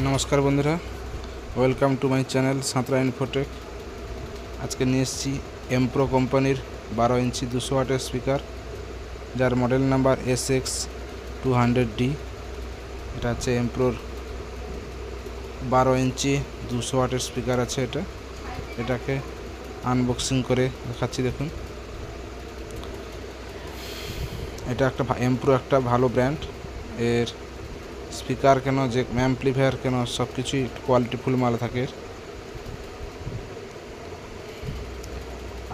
নমস্কার বন্ধুরা, welcome to my channel Santra Infotech. আজকে নিয়ে এসেছি এমপ্রো কোম্পানির 12 ইঞ্চি 200 ওয়াটের স্পিকার, যার মডেল নাম্বার SX200D। এটা হচ্ছে এমপ্রোর 12 ইঞ্চি 200 ওয়াটের স্পিকার আছে। এটাকে আনবক্সিং করে দেখাচ্ছি। দেখুন, এটা এমপ্রো একটা ভালো ব্র্যান্ড। এর স্পিকার কেন, যে অ্যাম্পলিফায়ার কেন, সব কিছুই কোয়ালিটিফুল মাল থাকে।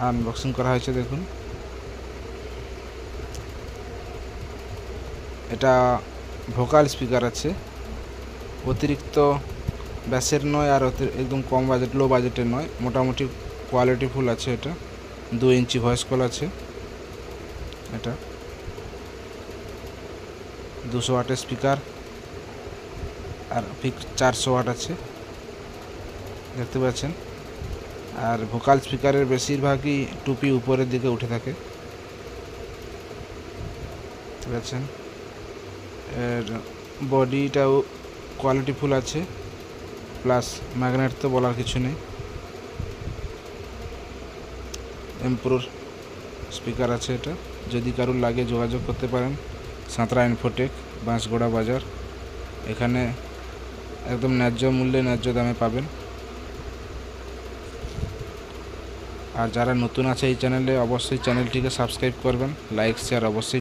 আনবক্সিং করা হয়েছে। দেখুন, এটা ভোকাল স্পিকার আছে, অতিরিক্ত ব্যাসের নয় আর একদম কম বাজেট, লো বাজেটের নয়, মোটামুটি কোয়ালিটিফুল আছে। এটা 2 ইঞ্চি ভয়েস কল আছে। এটা 200 ওয়াটের স্পিকার আর পিক 400 ওয়াট আছে, দেখতে পাচ্ছেন। আর ভোকাল স্পিকারের বেশিরভাগই টুপি উপরের দিকে উঠে থাকে, দেখতে পাচ্ছেন। এর বডিটাও কোয়ালিটিফুল আছে, প্লাস ম্যাগনেট তো বলার কিছু নেই। এমপ্রোর স্পিকার আছে এটা। যদি কারোর লাগে যোগাযোগ করতে পারেন সাঁতরা ইনফোটেক, বাঁশগোড়া বাজার। এখানে একদম ন্যায্য মূল্যে ন্যায্য দামে পাবেন। আর যারা নতুন আছে এই চ্যানেলে, অবশ্যই চ্যানেলটিকে সাবস্ক্রাইব করবেন, লাইক শেয়ার অবশ্যই।